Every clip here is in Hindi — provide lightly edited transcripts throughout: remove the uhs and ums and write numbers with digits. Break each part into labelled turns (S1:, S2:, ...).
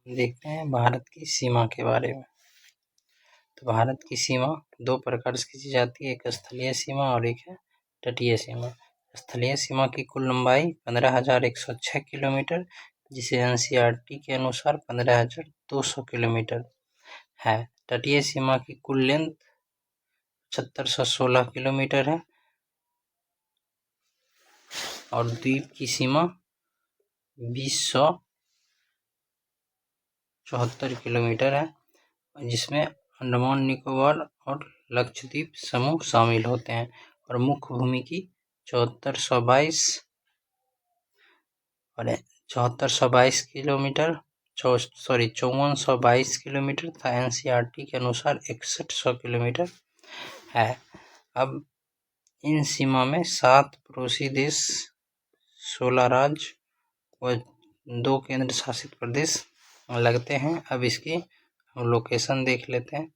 S1: देखते हैं भारत की सीमा के बारे में। तो भारत की सीमा दो प्रकार से खींची जाती है, एक स्थलीय सीमा और एक है तटीय सीमा। स्थलीय सीमा की कुल लंबाई 15,106 किलोमीटर, जिसे एनसीईआरटी के अनुसार 15,200 किलोमीटर है। तटीय सीमा की कुल लेंथ 7516 किलोमीटर है और द्वीप की सीमा 2074 किलोमीटर है, जिसमें अंडमान निकोबार और लक्षद्वीप समूह शामिल होते हैं। और मुख्य भूमि की 5422 किलोमीटर 5422 किलोमीटर तथा एनसीईआरटी के अनुसार 6100 किलोमीटर है। अब इन सीमा में 7 पड़ोसी देश, 16 राज्य व 2 केंद्र शासित प्रदेश लगते हैं। अब इसकी हम लोकेशन देख लेते हैं।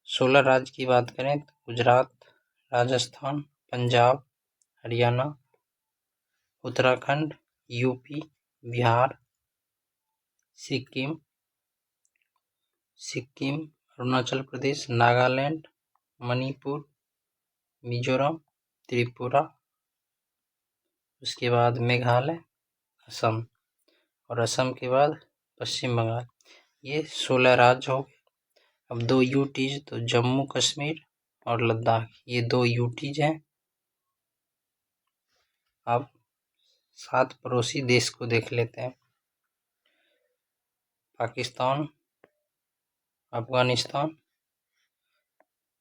S1: 16 राज्य की बात करें तो गुजरात, राजस्थान, पंजाब, हरियाणा, उत्तराखंड, यूपी, बिहार, सिक्किम, अरुणाचल प्रदेश, नागालैंड, मणिपुर, मिजोरम, त्रिपुरा, उसके बाद मेघालय, असम और असम के बाद पश्चिम बंगाल। ये 16 राज्य हो गए। अब 2 यूटीज, तो जम्मू कश्मीर और लद्दाख, ये 2 यूटीज हैं। अब 7 पड़ोसी देश को देख लेते हैं। पाकिस्तान, अफगानिस्तान,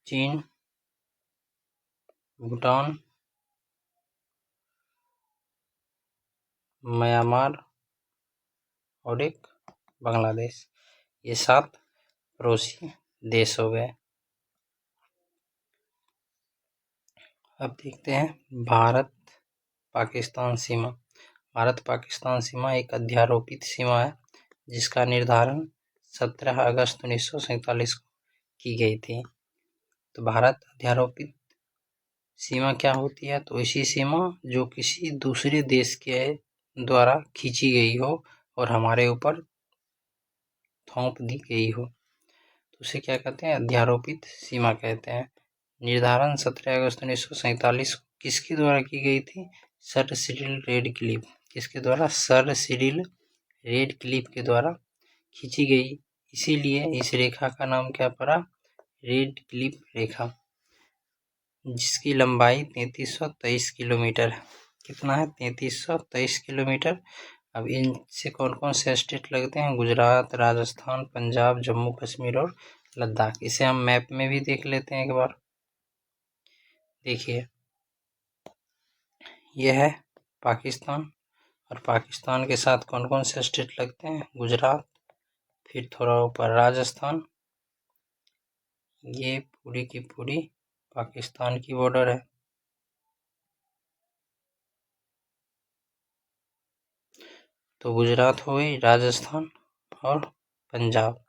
S1: चीन, भूटान, म्यांमार और एक बांग्लादेश, ये 7 पड़ोसी देश हो गए। अब देखते हैं भारत पाकिस्तान सीमा। भारत पाकिस्तान सीमा एक अध्यारोपित सीमा है, जिसका निर्धारण 17 अगस्त 1947 को की गई थी। तो भारत अध्यारोपित सीमा क्या होती है? तो ऐसी सीमा जो किसी दूसरे देश के द्वारा खींची गई हो और हमारे ऊपर थोप दी गई हो, तो उसे क्या कहते हैं? अध्यारोपित सीमा कहते हैं। निर्धारण 17 अगस्त 1947 को किसके द्वारा की गई थी? Sir Cyril Radcliffe. किसके द्वारा? सर सिरिल रेडक्लिफ के द्वारा खींची गई। इसीलिए इस रेखा का नाम क्या पड़ा? रेडक्लिफ रेखा, जिसकी लंबाई 3323 किलोमीटर है। कितना है? 3323 किलोमीटर। अब इनसे कौन कौन से स्टेट लगते हैं? गुजरात, राजस्थान, पंजाब, जम्मू कश्मीर और लद्दाख। इसे हम मैप में भी देख लेते हैं एक बार। देखिए, यह है पाकिस्तान और पाकिस्तान के साथ कौन कौन से स्टेट लगते हैं? गुजरात, फिर थोड़ा ऊपर राजस्थान। ये पूरी की पूरी पाकिस्तान की बॉर्डर है। तो गुजरात हो गई, राजस्थान और पंजाब,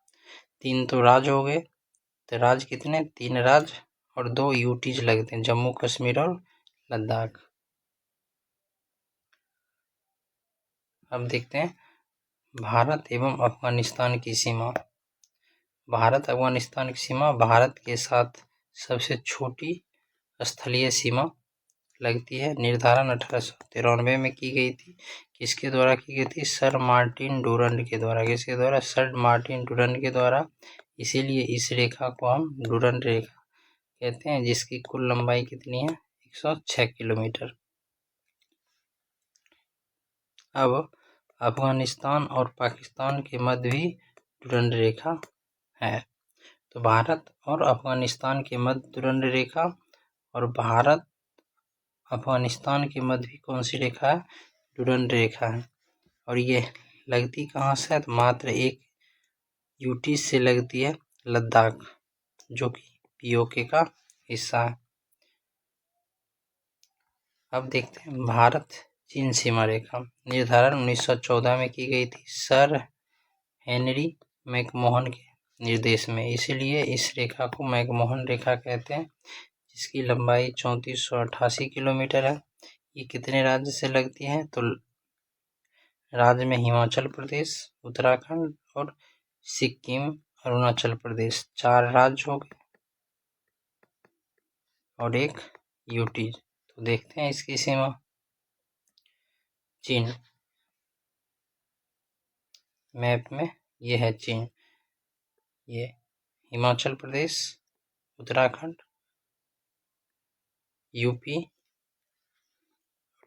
S1: 3 तो राज्य हो गए। तो राज्य कितने? 3 राज्य और 2 यूटीज लगते हैं, जम्मू कश्मीर और लद्दाख। अब देखते हैं भारत एवं अफगानिस्तान की सीमा। भारत अफगानिस्तान की सीमा भारत के साथ सबसे छोटी स्थलीय सीमा लगती है। निर्धारण 1893 में की गई थी। किसके द्वारा की गई थी? सर मार्टिन डुरंड के द्वारा। किसके द्वारा? सर मार्टिन डुरंड के द्वारा। इसीलिए इस रेखा को हम डुरंड रेखा कहते हैं, जिसकी कुल लंबाई कितनी है? 106 किलोमीटर। अब अफगानिस्तान और पाकिस्तान के मध्य भी डुरंड रेखा है। तो भारत और अफगानिस्तान के मध्य डुरंड रेखा और भारत अफगानिस्तान के मध्य भी कौन सी रेखा है? डुरंड रेखा है। और ये लगती कहाँ से है? तो मात्र एक यूटी से लगती है, लद्दाख, जो कि पीओके का हिस्सा है। अब देखते हैं भारत चीन सीमा रेखा। निर्धारण 1914 में की गई थी, सर हेनरी मैकमोहन के निर्देश में। इसलिए इस रेखा को मैकमोहन रेखा कहते हैं, जिसकी लंबाई 3488 किलोमीटर है। ये कितने राज्य से लगती है? तो राज्य में हिमाचल प्रदेश, उत्तराखंड और सिक्किम, अरुणाचल प्रदेश, 4 राज्य हो गए और एक यूटी। तो देखते हैं इसकी सीमा। चीन, मैप में ये है चीन, ये हिमाचल प्रदेश, उत्तराखंड, यूपी,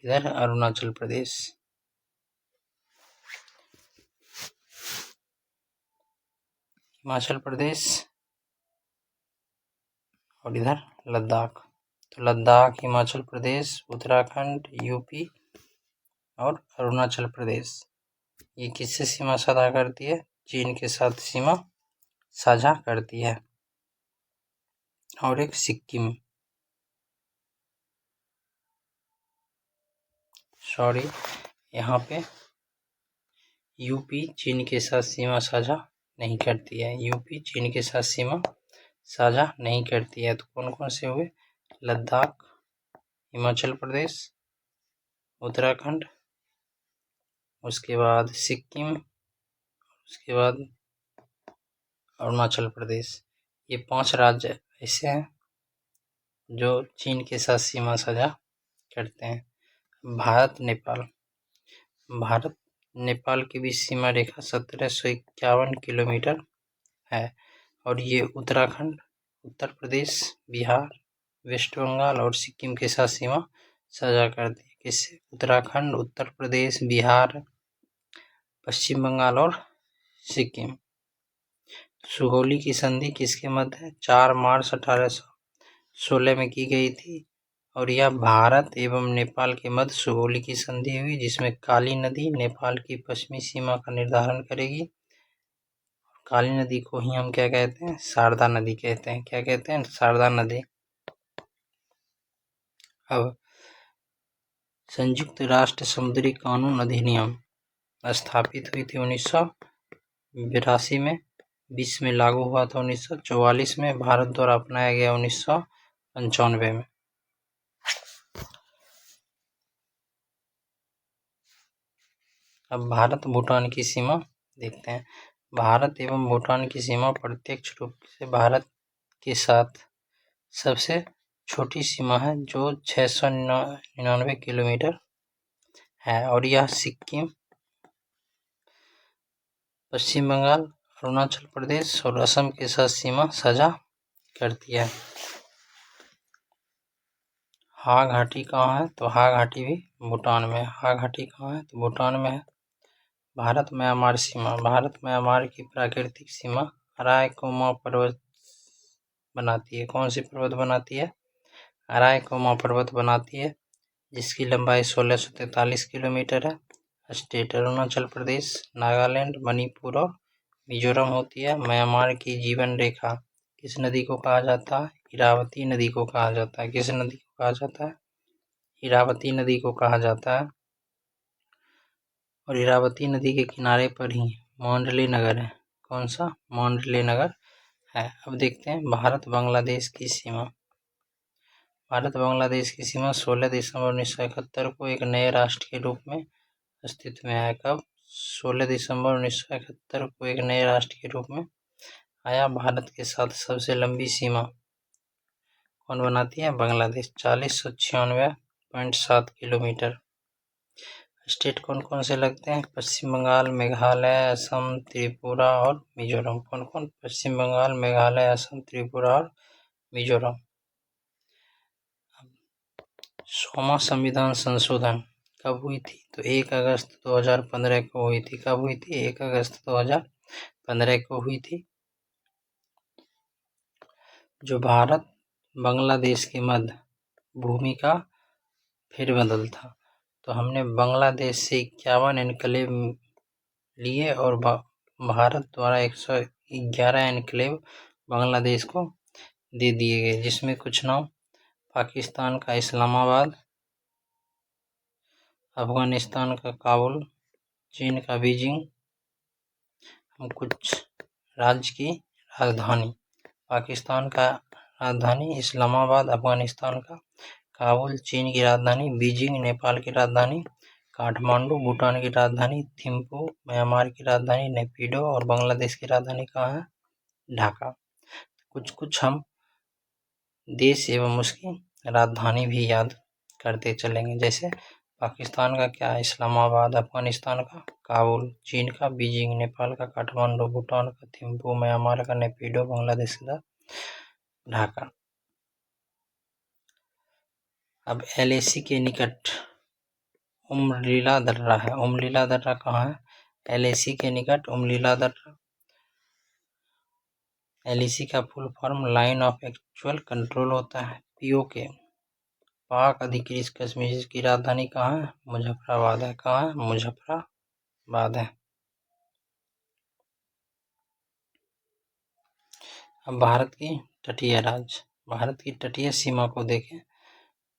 S1: इधर अरुणाचल प्रदेश। हिमाचल प्रदेश और इधर लद्दाख। तो लद्दाख, हिमाचल प्रदेश, उत्तराखंड, यूपी और अरुणाचल प्रदेश, ये किससे सीमा साझा करती है? चीन के साथ सीमा साझा करती है। और एक सिक्किम, सॉरी, यहाँ पे यूपी चीन के साथ सीमा साझा नहीं करती है। यूपी चीन के साथ सीमा साझा नहीं करती है। तो कौन कौन से हुए? लद्दाख, हिमाचल प्रदेश, उत्तराखंड, उसके बाद सिक्किम, उसके बाद अरुणाचल प्रदेश। ये 5 राज्य ऐसे हैं जो चीन के साथ सीमा साझा करते हैं। भारत नेपाल, भारत नेपाल के बीच सीमा रेखा 1751 किलोमीटर है और ये उत्तराखंड, उत्तर प्रदेश, बिहार, वेस्ट बंगाल और सिक्किम के साथ सीमा साझा करती है। किससे? उत्तराखंड, उत्तर प्रदेश, बिहार, पश्चिम बंगाल और सिक्किम। सुगौली की संधि किसके मध्य है? 4 मार्च 1816 में की गई थी और यह भारत एवं नेपाल के मध्य सुगौली की संधि हुई, जिसमें काली नदी नेपाल की पश्चिमी सीमा का निर्धारण करेगी। काली नदी को ही हम क्या कहते हैं? शारदा नदी कहते हैं। क्या कहते हैं? शारदा नदी। अब संयुक्त राष्ट्र समुद्री कानून अधिनियम स्थापित हुई थी 1982 में, विश्व में लागू हुआ था 1944 में, भारत द्वारा अपनाया गया 1995 में। अब भारत भूटान की सीमा देखते हैं। भारत एवं भूटान की सीमा प्रत्यक्ष रूप से भारत के साथ सबसे छोटी सीमा है, जो 699 किलोमीटर है और यह सिक्किम, पश्चिम बंगाल, अरुणाचल प्रदेश और असम के साथ सीमा साझा करती है। हा घाटी कहाँ है? तो हा घाटी भी भूटान में है। हा घाटी कहाँ है? तो भूटान में है। भारत म्यांमार सीमा, भारत म्यांमार की प्राकृतिक सीमा अराय-कोमा पर्वत बनाती है। कौन सी पर्वत बनाती है? अराय-कोमा पर्वत बनाती है, जिसकी लंबाई 1643 किलोमीटर है। स्टेट अरुणाचल प्रदेश, नागालैंड, मणिपुर और मिजोरम होती है। म्यांमार की जीवन रेखा किस नदी को कहा जाता है? इरावती नदी को कहा जाता है। किस नदी को कहा जाता है? इरावती नदी को कहा जाता है। और इरावती नदी के किनारे पर ही मांडले नगर है। कौन सा? मांडले नगर है। अब देखते हैं भारत बांग्लादेश की सीमा। भारत बांग्लादेश की सीमा 16 दिसंबर 1971 को एक नए राष्ट्र के रूप में अस्तित्व में आया। कब? 16 दिसंबर 1971 को एक नए राष्ट्र के रूप में आया। भारत के साथ सबसे लंबी सीमा कौन बनाती है? बांग्लादेश, 4096.7 किलोमीटर। स्टेट कौन कौन से लगते हैं? पश्चिम बंगाल, मेघालय, असम, त्रिपुरा और मिजोरम। कौन कौन? पश्चिम बंगाल, मेघालय, असम, त्रिपुरा और मिजोरम। 100वां संविधान संशोधन कब हुई थी? तो 1 अगस्त 2015 को हुई थी। कब हुई थी? 1 अगस्त 2015 को हुई थी। जो भारत बांग्लादेश के मध्य भूमि का फेरबदल था, तो हमने बांग्लादेश से 51 एन्क्लेव लिए और भारत द्वारा 111 एन्क्लेव बांग्लादेश को दे दिए गए, जिसमें कुछ नाम पाकिस्तान का इस्लामाबाद, अफगानिस्तान का काबुल, चीन का बीजिंग। हम कुछ राज्य की राजधानी, पाकिस्तान का राजधानी इस्लामाबाद, अफगानिस्तान का काबुल, चीन की राजधानी बीजिंग, नेपाल की राजधानी काठमांडू, भूटान की राजधानी थिम्पू, म्यांमार की राजधानी नेपिडो और बांग्लादेश की राजधानी कहाँ है? ढाका। कुछ कुछ हम देश एवं उसकी राजधानी भी याद करते चलेंगे, जैसे पाकिस्तान का क्या है? इस्लामाबाद, अफगानिस्तान का काबुल, चीन का बीजिंग, नेपाल का काठमांडू, भूटान का थिम्पू, म्यांमार का नेपिडो, बांग्लादेश का ढाका। अब LAC के निकट उमलीला दर्रा है। उमलीला दर्रा कहाँ है? LAC के निकट उमलीला दर्रा। LAC का full form line of actual control होता है। POK, पाक अधिकृत कश्मीर की राजधानी कहाँ है? मुजफ्फराबाद है। कहाँ है? मुजफ्फराबाद है। अब भारत की तटीय राज्य, भारत की तटीय सीमा को देखें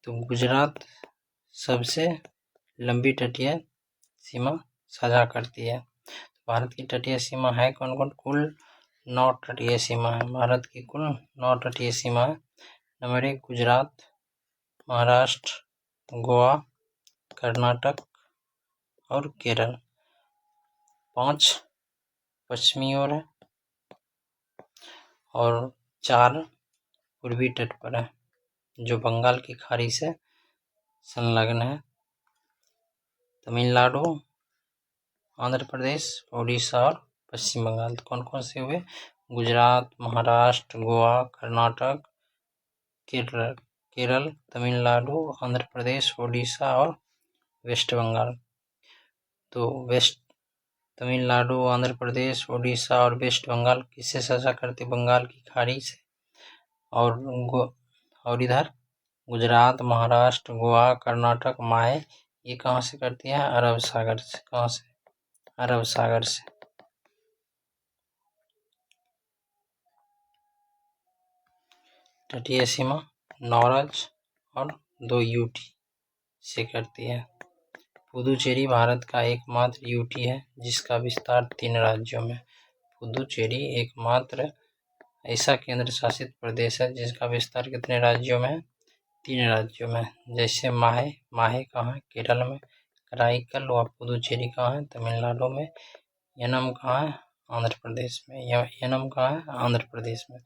S1: तो गुजरात सबसे लंबी तटीय सीमा साझा करती है। भारत की तटीय सीमा है कौन कौन? कुल 9 तटीय सीमा है। भारत की कुल 9 तटीय सीमा है। नंबर 1 गुजरात, महाराष्ट्र, गोवा, कर्नाटक और केरल। 5 पश्चिमी ओर है और 4 पूर्वी तट पर है, जो बंगाल की खाड़ी से संलग्न है। तमिलनाडु, आंध्र प्रदेश, उड़ीसा और पश्चिम बंगाल कौन कौन से हुए? गुजरात, महाराष्ट्र, गोवा, कर्नाटक, केरल, तमिलनाडु, आंध्र प्रदेश, उड़ीसा और वेस्ट बंगाल। तो तमिलनाडु, आंध्र प्रदेश, उड़ीसा और वेस्ट बंगाल किससे साझा करते? बंगाल की खाड़ी से। और इधर गुजरात, महाराष्ट्र, गोवा, कर्नाटक, माहे ये कहाँ से करती है? अरब सागर से। कहाँ से? अरब सागर से। तटीय सीमा 9 राज्य और 2 UT से करती है। पुदुचेरी भारत का एकमात्र UT है जिसका विस्तार 3 राज्यों में। पुदुचेरी एकमात्र ऐसा केंद्र शासित प्रदेश है जिसका विस्तार कितने राज्यों में? 3 राज्यों में। जैसे माहे कहाँ है? केरल में। कराईकल व पुदुचेरी कहाँ है? तमिलनाडु में। यनम कहाँ है? आंध्र प्रदेश में। यनम कहाँ है? आंध्र प्रदेश में।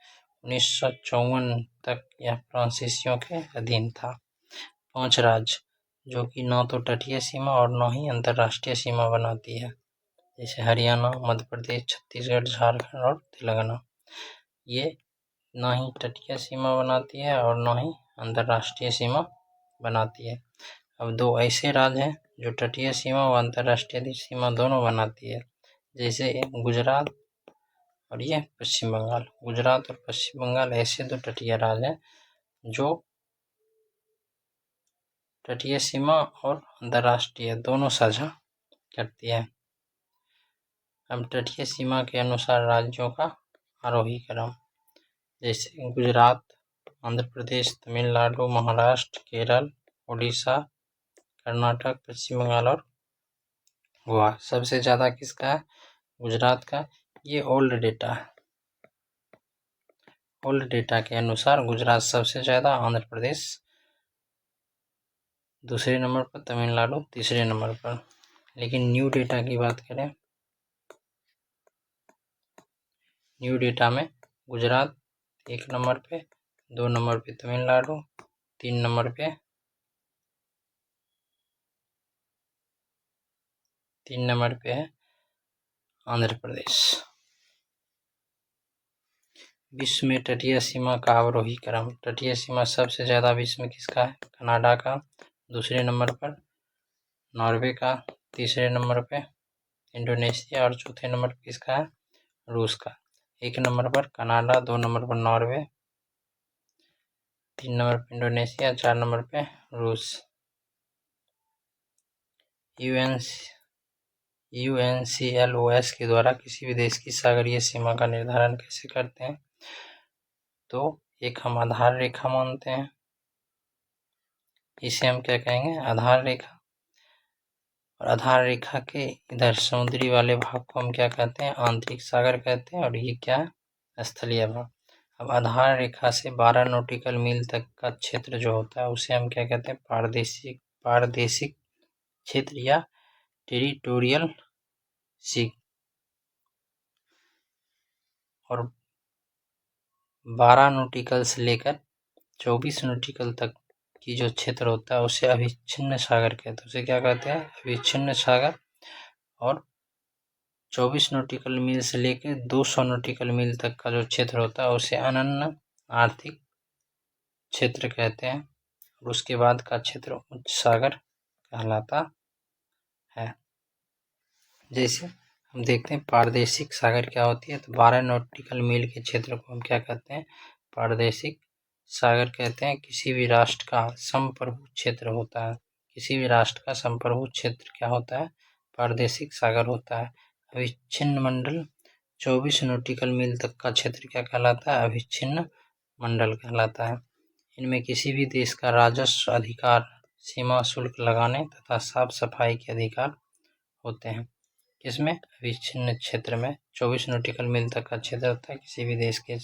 S1: 1954 तक यह फ्रांसीसियों के अधीन था। 5 राज्य जो कि न तो तटीय सीमा और न ही अंतर्राष्ट्रीय सीमा बनाती है, जैसे हरियाणा, मध्य प्रदेश, छत्तीसगढ़, झारखंड और तेलंगाना। ये न ही तटीय सीमा बनाती है और न ही अंतर्राष्ट्रीय सीमा बनाती है। अब 2 ऐसे राज्य हैं जो तटीय सीमा व अंतर्राष्ट्रीय सीमा दोनों बनाती है, जैसे गुजरात और ये पश्चिम बंगाल। गुजरात और पश्चिम बंगाल ऐसे 2 तटीय राज्य हैं जो तटीय सीमा और अंतर्राष्ट्रीय दोनों साझा करती है। अब तटीय सीमा के अनुसार राज्यों का आरोही क्रम, जैसे गुजरात, आंध्र प्रदेश, तमिलनाडु, महाराष्ट्र, केरल, उड़ीसा, कर्नाटक, पश्चिम बंगाल और गोवा। सबसे ज़्यादा किसका है? गुजरात का। ये ओल्ड डेटा है। ओल्ड डेटा के अनुसार गुजरात सबसे ज़्यादा, आंध्र प्रदेश दूसरे नंबर पर, तमिलनाडु तीसरे नंबर पर। लेकिन न्यू डेटा की बात करें, न्यू डेटा में गुजरात 1 नंबर पे, 2 नंबर पे तमिलनाडु, 3 नंबर पे है आंध्र प्रदेश। विश्व में तटीय सीमा का अवरोही क्रम। तटीय सीमा सबसे ज़्यादा विश्व में किसका है? कनाडा का। दूसरे नंबर पर नॉर्वे का। तीसरे नंबर पे इंडोनेशिया और चौथे नंबर पर किसका है? रूस का। 1 नंबर पर कनाडा, 2 नंबर पर नॉर्वे, 3 नंबर पर इंडोनेशिया, 4 नंबर पे रूस। UNCLOS के द्वारा किसी भी देश की सागरीय सीमा का निर्धारण कैसे करते हैं? तो एक हम आधार रेखा मानते हैं, इसे हम क्या कहेंगे? आधार रेखा। और आधार रेखा के इधर समुद्री वाले भाग को हम क्या कहते हैं? आंतरिक सागर कहते हैं। और ये क्या है? स्थलीय भाग। अब आधार रेखा से 12 नॉटिकल मील तक का क्षेत्र जो होता है उसे हम क्या कहते हैं? पारदेशिक क्षेत्र या टेरिटोरियल सी, और 12 नॉटिकल से लेकर 24 नॉटिकल तक की जो क्षेत्र होता है उसे अविच्छिन्न सागर कहते हैं। उसे क्या कहते हैं? अविच्छिन्न सागर। और 24 नॉटिकल मील से लेकर 200 नॉटिकल मील तक का जो क्षेत्र होता है उसे अनन्य आर्थिक क्षेत्र कहते हैं। और उसके बाद का क्षेत्र उच्च सागर कहलाता है। जैसे हम देखते हैं पारदेशिक सागर क्या होती है, तो 12 नॉटिकल मील के क्षेत्र को हम क्या कहते हैं? पारदेशिक सागर कहते हैं। किसी भी राष्ट्र का संप्रभु क्षेत्र होता है। किसी भी राष्ट्र का संप्रभु क्षेत्र क्या होता है? पारदेशिक सागर होता है। अविच्छिन्न मंडल 24 नॉटिकल मील तक का क्षेत्र क्या कहलाता है? अविच्छिन्न मंडल कहलाता है। इनमें किसी भी देश का राजस्व अधिकार, सीमा शुल्क लगाने तथा साफ सफाई के अधिकार होते हैं। किसमें? अविच्छिन्न क्षेत्र में 24 नॉटिकल मील तक का क्षेत्र होता है। किसी भी देश के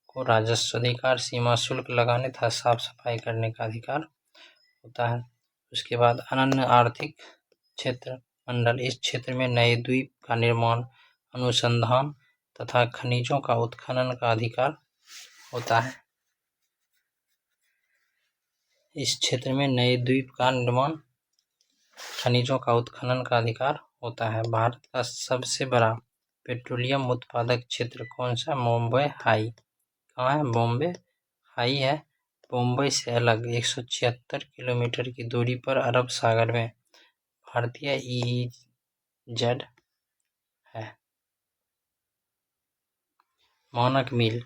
S1: को राजस्व अधिकार, सीमा शुल्क लगाने तथा साफ सफाई करने का अधिकार होता है। उसके बाद अनन्य आर्थिक क्षेत्र मंडल, इस क्षेत्र में नए द्वीप का निर्माण, अनुसंधान तथा खनिजों का उत्खनन का अधिकार होता है। इस क्षेत्र में नए द्वीप का निर्माण, खनिजों का उत्खनन का अधिकार होता है। भारत का सबसे बड़ा पेट्रोलियम उत्पादक क्षेत्र कौन सा? बॉम्बे हाई। कहाँ है? बॉम्बे हाई है। बॉम्बे से अलग 176 किलोमीटर की दूरी पर अरब सागर में भारतीय EEZ है। मानक मील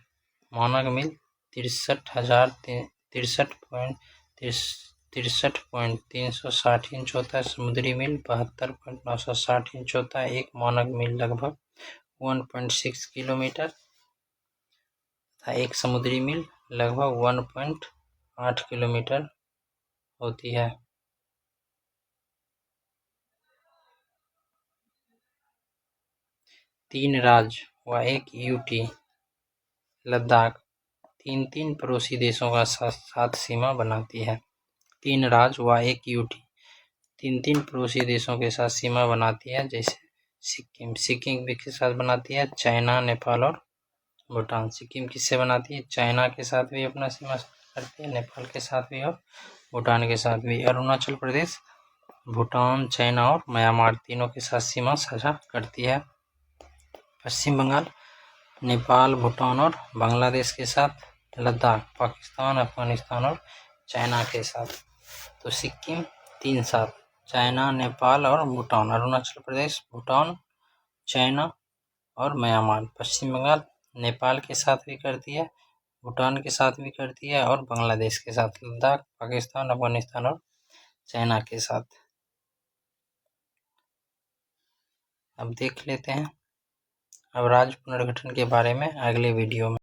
S1: 63.360 इंच होता है। समुद्री मील 72.960 इंच होता है। एक मानक मील लगभग 1.6 किलोमीटर तथा एक समुद्री मील लगभग 1.8 किलोमीटर होती है। तीन राज्य व एक यूटी लद्दाख 3 पड़ोसी देशों का साथ सीमा बनाती है। 3 राज्य व एक यूटी 3 पड़ोसी देशों के साथ सीमा बनाती है। जैसे सिक्किम के साथ बनाती है चाइना, नेपाल और भूटान। सिक्किम किससे बनाती है? चाइना के साथ भी अपना सीमा करती है, नेपाल के साथ भी और भूटान के साथ भी। अरुणाचल प्रदेश भूटान, चाइना और म्यांमार तीनों के साथ सीमा साझा करती है। पश्चिम बंगाल नेपाल, भूटान और बांग्लादेश के साथ। लद्दाख पाकिस्तान, अफगानिस्तान और चाइना के साथ। तो सिक्किम 3 साथ, चाइना, नेपाल और भूटान। अरुणाचल प्रदेश भूटान, चाइना और म्यांमार। पश्चिम बंगाल नेपाल के साथ भी करती है, भूटान के साथ भी करती है और बांग्लादेश के साथ। लद्दाख पाकिस्तान, अफगानिस्तान और चाइना के साथ। अब देख लेते हैं अब राज्य पुनर्गठन के बारे में अगले वीडियो में।